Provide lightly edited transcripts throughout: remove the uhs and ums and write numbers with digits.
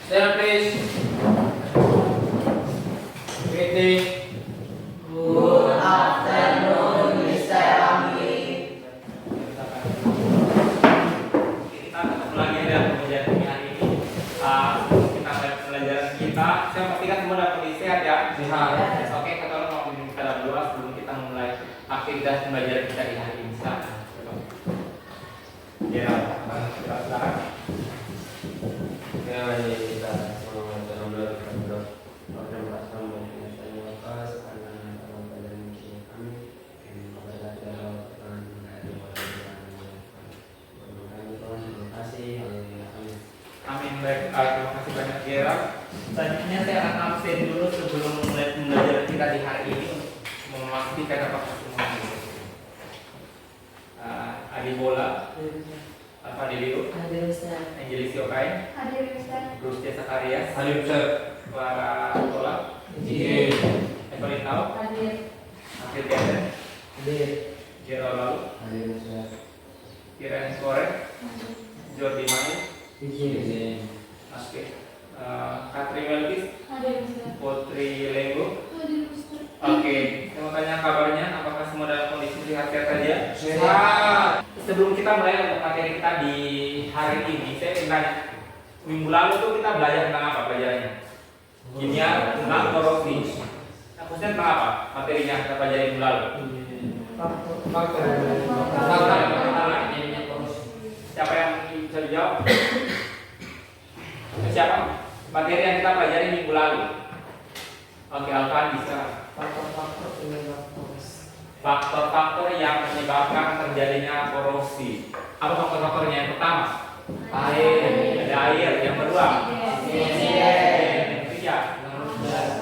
Stand please. Greeting. Good afternoon, Mr. Ramli. Kita ketemu lagi dalam pembelajaran hari ini. Kita pelajaran kita. Saya pastikan semua dapat sehat ya. Sehat. Oke, kita mau kita berdoa sebelum kita mulai aktivitas pembelajaran kita di hari ini. Ya, kita silakan. Ya, mari kita semua berdoa kepada Allah Subhanahu wa taala karena pelajaran kami kepada Tuhan dari terima kasih. Amin. Baik, terima kasih banyak Gerald. Selanjutnya saya akan absen dulu sebelum mulai pembelajaran kita di hari ini untuk memastikan apakah semua Adi Bola, Alfa Delio, Hadir Ustaz. Angelis Yokai, Hadir Ustaz. Rustia Sakarias, Hadir Ustaz. Clara Tola, Hadir. Evelyn Tau, Hadir. Akhir Jaden, Hadir. Gerald Lalu, Hadir Ustaz. Kiran Sore, Jordi Mani, Hadir. Oke, Katri Melkis, Hadir Ustaz. Putri Lenggo. Hadir Ustaz. Oke, saya mau tanya kabarnya, apakah semua dalam kondisi sehat-sehat saja? Sehat. Sebelum kita mulai untuk materi kita di hari ini, saya ingin tanya, minggu lalu tuh kita belajar tentang apa pelajarannya? Kimia tentang korupsi. Nah, khususnya tentang apa materinya kita pelajari minggu lalu? Siapa yang bisa dijawab? Siapa? Materi yang kita pelajari minggu lalu. Oke, Alvan bisa. Faktor-faktor yang menyebabkan terjadinya korosi. Apa faktor-faktornya? Yang pertama, air. Ada air. Yang kedua, yang ketiga,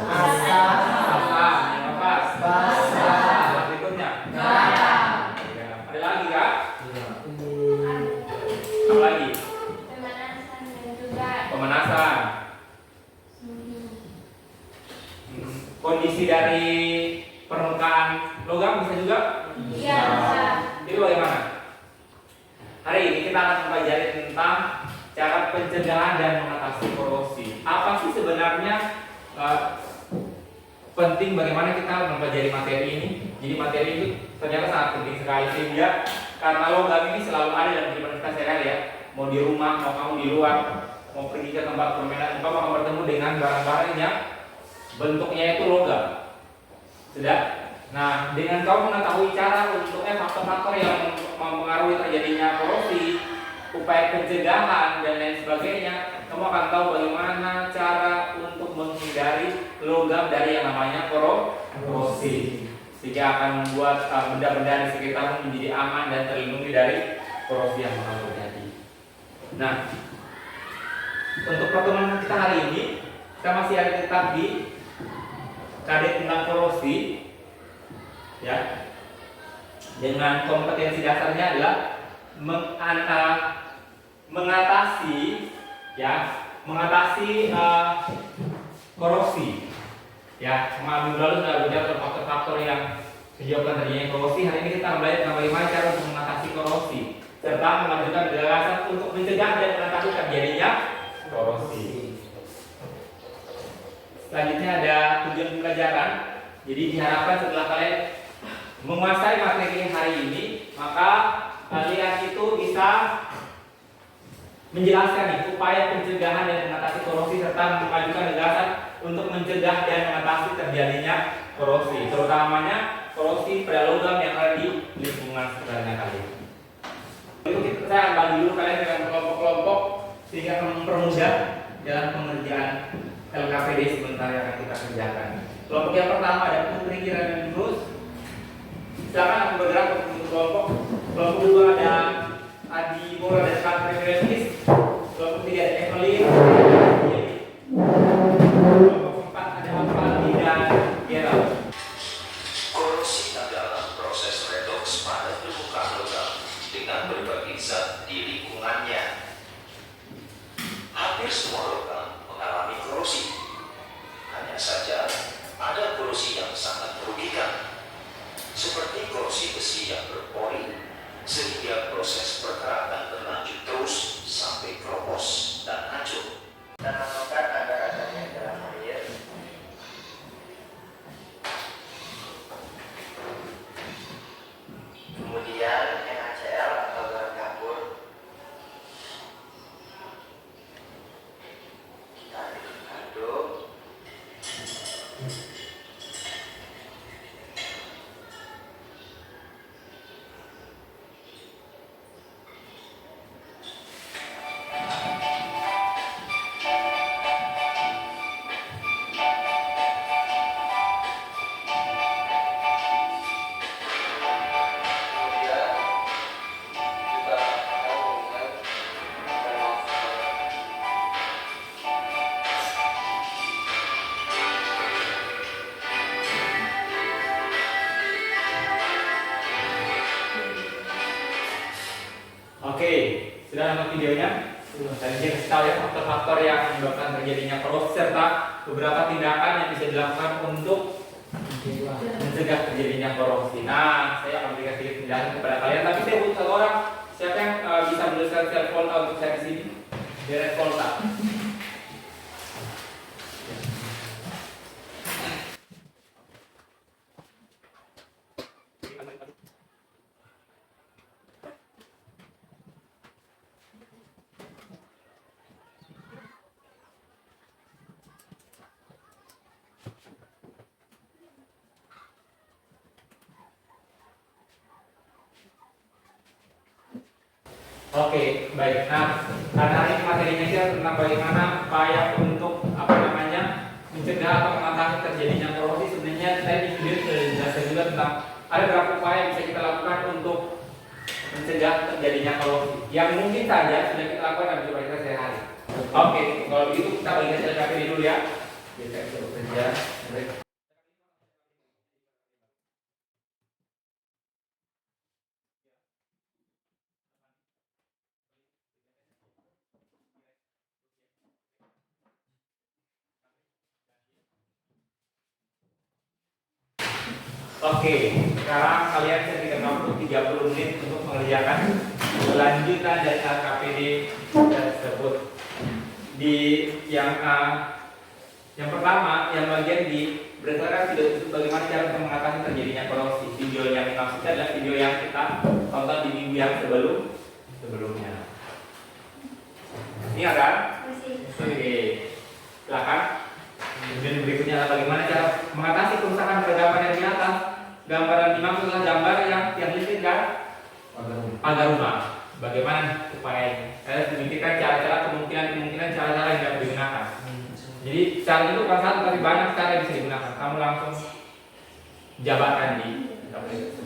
Asap. asam. Yang keempat, Basah. yang berikutnya. Garam. Ya. Ada lagi kak? Apa lagi? Pemanasan dan juga Pemanasan. suhu. Kondisi dari permukaan logam bisa juga. Iya Ustaz. Jadi bagaimana? Hari ini kita akan mempelajari tentang cara pencegahan dan mengatasi korosi. Apa sih sebenarnya penting bagaimana kita mempelajari materi ini? Jadi materi itu ternyata sangat penting sekali sehingga karena logam ini selalu ada dalam kehidupan kita sehari-hari ya. Mau di rumah, mau kamu di luar, mau pergi ke tempat permainan, kamu akan bertemu dengan barang-barang yang bentuknya itu logam. Sudah? Nah, dengan kamu mengetahui cara untuk faktor-faktor yang mempengaruhi terjadinya korosi, upaya pencegahan dan lain sebagainya, kamu akan tahu bagaimana cara untuk menghindari logam dari yang namanya korosi, sehingga akan membuat benda-benda di sekitarmu menjadi aman dan terlindungi dari korosi yang bakal terjadi. Nah, untuk pertemuan kita hari ini, kita masih ada tetap di kadet tentang korosi. Ya, dengan kompetensi dasarnya adalah mengatasi korosi. Ya, minggu lalu sudah belajar tentang faktor-faktor yang menyebabkan terjadinya korosi. Hari ini kita belajar tentang bagaimana cara untuk mengatasi korosi serta mengajukan gagasan untuk mencegah dan mengatasi terjadinya korosi. Selanjutnya ada tujuan pembelajaran. Jadi diharapkan setelah kalian menguasai materi hari ini, maka kalian itu bisa menjelaskan nih upaya pencegahan dan mengatasi korosi serta mengajukan gagasan untuk mencegah dan mengatasi terjadinya korosi, terutamanya korosi pada logam yang ada di lingkungan sekitarnya kalian. Itu saya akan bagi dulu kalian dengan kelompok-kelompok sehingga mempermudah dalam pengerjaan LKPD sebentar yang akan kita kerjakan. Kelompok yang pertama ada Putri Kirana Terus. Silakan aku bergerak untuk kelompok. Kelompok kedua ada Adi Bola dan Katri Melkis. Kelompok ketiga ada Evelyn. Kelompok keempat ada Alfaldi dan Gerald. Korosi adalah proses redoks pada permukaan logam dengan berbagai zat di lingkungannya. Hampir semua logam mengalami korosi. Hanya saja ada korosi yang sangat merugikan, seperti korosi besi yang berpori, sehingga proses pergerakan berlanjut terus sampai keropos dan hancur. Dan Tadi dia kasih tahu ya faktor-faktor yang menyebabkan terjadinya korosi serta beberapa tindakan yang bisa dilakukan untuk mencegah terjadinya korosi. Nah, saya akan berikan sedikit penjelasan kepada kalian. Tapi saya butuh satu orang. Siapa yang bisa menuliskan sel volta untuk saya di sini? Direct volta. Oke, baik. Nah, karena hari ini materinya kita tentang bagaimana upaya untuk mencegah atau mengatasi terjadinya korosi. Sebenarnya saya di video sudah dijelaskan juga tentang ada beberapa upaya yang bisa kita lakukan untuk mencegah terjadinya korosi. Yang mungkin saja sudah kita lakukan dalam kehidupan kita sehari-hari. Oke, kalau begitu kita bagikan sel KPD dulu ya. Kita bekerja. Oke, sekarang kalian saya berikan waktu 30 menit untuk mengerjakan kelanjutan dari LKPD tersebut. Di yang pertama, yang bagian di berdasarkan video itu bagaimana cara untuk mengatasi terjadinya korosi. Video yang dimaksudkan adalah video yang kita tonton di minggu yang sebelumnya. Ini ada? Oke, silakan. Kemudian berikutnya adalah bagaimana cara mengatasi kerusakan pada gambar yang di atas. Gambaran dimaksud adalah gambar yang listrik kan? Pagar rumah. Bagaimana upayanya? Saya memikirkan cara-cara kemungkinan cara-cara yang dapat digunakan. Jadi cara itu bukan satu tapi banyak cara yang bisa digunakan. Kamu langsung jabarkan di gambar itu.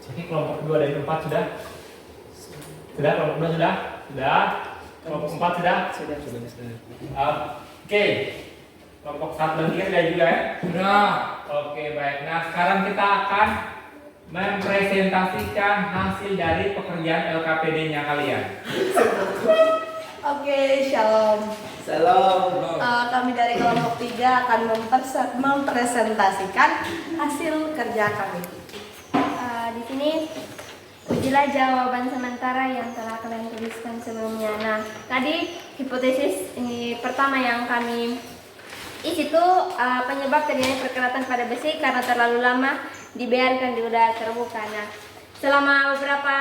Jadi kelompok 2 dan 4 sudah? Sudah, kelompok 2 sudah? Sudah? Kelompok 4 sudah? Sudah. Oke. Kelompok 1 dan 3 sudah juga ya? Sudah. Oke, baik. Nah, sekarang kita akan mempresentasikan hasil dari pekerjaan LKPD-nya kalian. Oke, shalom. Salam. Kami dari kelompok 3 akan mempresentasikan hasil kerja kami. Di sini ujilah jawaban sementara yang telah kalian tuliskan sebelumnya. Nah, tadi hipotesis ini pertama yang kami isi itu penyebab terjadinya perkeratan pada besi karena terlalu lama dibiarkan di udara terbuka. Nah, selama beberapa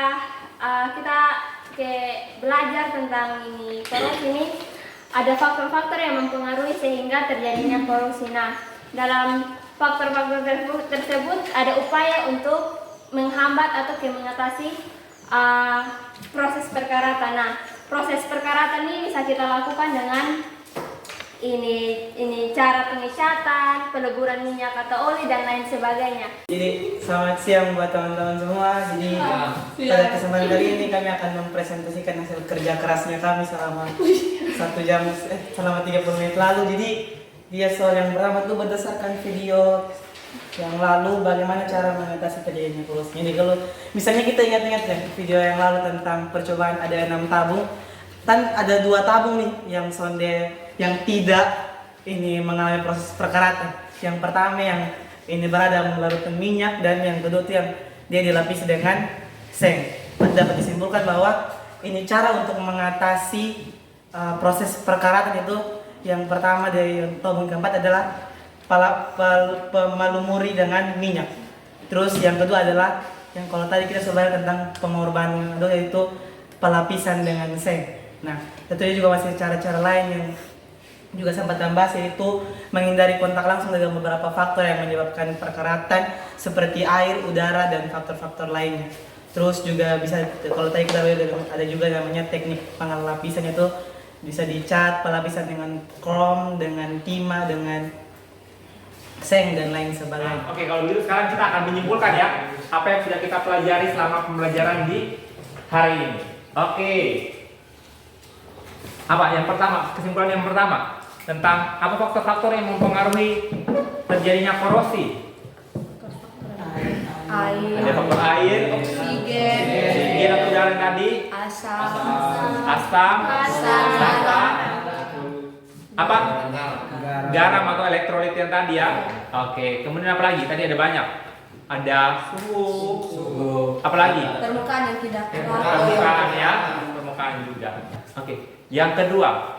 kita belajar tentang ini korosi ini, ada faktor-faktor yang mempengaruhi sehingga terjadinya korosi. Nah, dalam faktor-faktor tersebut ada upaya untuk menghambat atau mengatasi proses perkaratan. Nah, proses perkaratan ini bisa kita lakukan dengan ini cara pengecatan, peleburan minyak atau oli dan lain sebagainya. Jadi selamat siang buat teman-teman semua. Jadi pada kesempatan kali ini kami akan mempresentasikan hasil kerja kerasnya kami selama 1 jam selama 30 menit lalu. Jadi dia soal yang pertama itu berdasarkan video yang lalu bagaimana cara mengatasi terjadinya korosi. Jadi kalau misalnya kita ingat-ingat ya video yang lalu tentang percobaan ada 6 tabung, dan ada 2 tabung nih yang sonde yang tidak ini mengalami proses perkaratan. Yang pertama yang ini berada melarutkan minyak, dan yang kedua itu yang dia dilapisi dengan seng. Dapat disimpulkan bahwa ini cara untuk mengatasi proses perkaratan itu. Yang pertama dari tahun keempat adalah pemalumuri dengan minyak. Terus yang kedua adalah yang kalau tadi kita sudah bahas tentang pengorbanan yaitu pelapisan dengan seng. Nah, tentunya juga masih cara-cara lain yang juga sempat tambah, yaitu menghindari kontak langsung dengan beberapa faktor yang menyebabkan perkaratan seperti air, udara, dan faktor-faktor lainnya. Terus juga bisa, kalau tadi kita ada juga namanya teknik pengelapisan, itu bisa dicat pelapisan dengan krom, dengan timah, dengan seng, dan lain sebagainya. Oke, kalau begitu sekarang kita akan menyimpulkan ya apa yang sudah kita pelajari selama pembelajaran di hari ini. Oke. Apa yang pertama? Kesimpulan yang pertama tentang apa faktor-faktor yang mempengaruhi terjadinya korosi. Air, Ada faktor air, oksigen, atau udara tadi, asam, asam, bata, apa? Garam atau elektrolit yang tadi ya. Oke, kemudian apa lagi? Tadi ada banyak. Ada suhu. Apa lagi? permukaan yang tidak Permukaan ya, permukaan juga. Oke, yang kedua,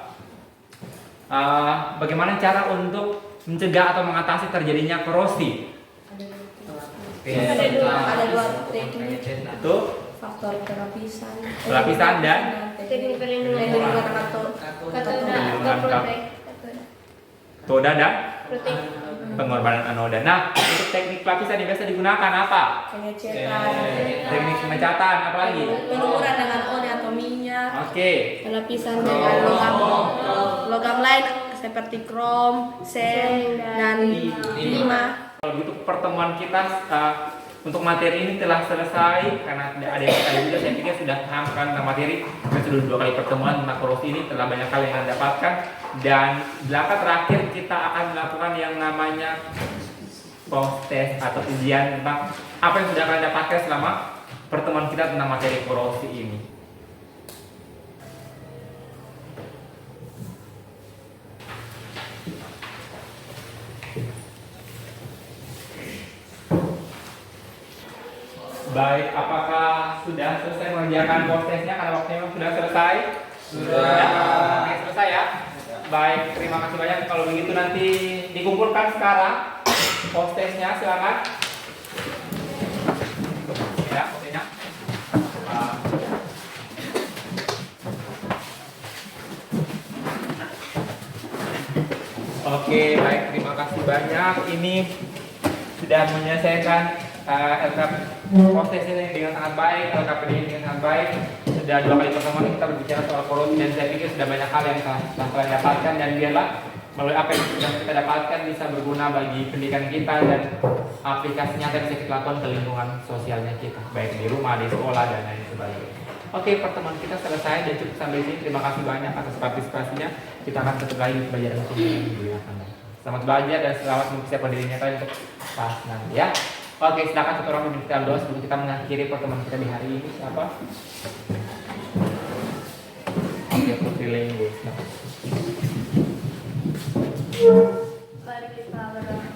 bagaimana cara untuk mencegah atau mengatasi terjadinya korosi? ada dua teknik, Itu faktor pelapisan dan teknik perlindungan Perlindungan toda dan protein. pengorbanan anoda. Nah, untuk teknik pelapisan yang biasa digunakan apa? pengecekan, Teknik pengecatan, apa lagi? pelumuran dengan oli atau minyak, Oke. pelapisan dengan logam lain seperti krom, seng, dan timah. Kalau begitu pertemuan kita untuk materi ini telah selesai, karena ada yang saya juga, saya pikir sudah paham kan tentang materi. Kita sudah 2 kali pertemuan tentang korosi ini, telah banyak hal yang Anda dapatkan. Dan belakang terakhir kita akan melakukan yang namanya post test atau ujian tentang apa yang sudah kalian dapatkan selama pertemuan kita tentang materi korosi ini. Baik, apakah sudah selesai mengerjakan post testnya karena waktunya sudah selesai? Sudah. Oke, selesai ya. Baik, terima kasih banyak. Kalau begitu nanti dikumpulkan sekarang post testnya, silakan. Ya, post testnya. Oke, baik, terima kasih banyak. Ini sudah menyelesaikan proses ini dengan sangat baik, LKPD ini dengan sangat baik. Sudah 2 kali pertemuan kita berbicara soal korosi, dan saya pikir sudah banyak hal yang telah kalian dapatkan, dan biarlah melalui apa yang sudah kita dapatkan bisa berguna bagi pendidikan kita dan aplikasi nyata yang bisa kita lakukan ke lingkungan sosialnya kita, baik di rumah, di sekolah, dan lain sebagainya. Oke, pertemuan kita selesai dan cukup sampai sini. Terima kasih banyak atas partisipasinya. Kita akan ketemu lagi di pelajaran selanjutnya. Selamat belajar dan selamat mempersiapkan dirinya kalian untuk pas nanti ya. Oke, silakan satu orang memimpin doa sebelum kita mengakhiri pertemuan kita di hari ini. Siapa? Oke, Putri Lenggo. Mari kita berdoa.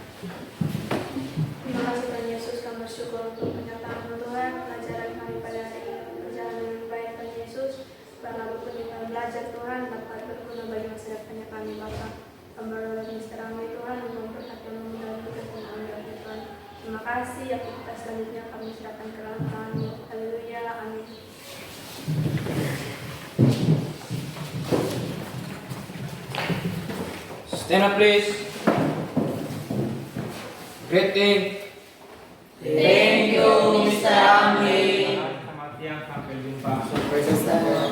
Terima kasih Tuhan Yesus, kami bersyukur untuk penyertaan Tuhan, pelajaran kami pada hari ini berjalan dengan baik Tuhan Yesus. Berlalu dengan belajar Tuhan dapat berguna bagi masa depannya kami Bapa. Kami berdoa Mister Ami Tuhan untuk memperhatikan memudahkan kesenangan dari Tuhan. Terima kasih. Aktivitas selanjutnya kami serahkan ke dalam kami. Haleluya. Amin. Stand up please. Greeting. Thank you, Mr. Amri. Selamat siang, sampai jumpa. Sampai jumpa.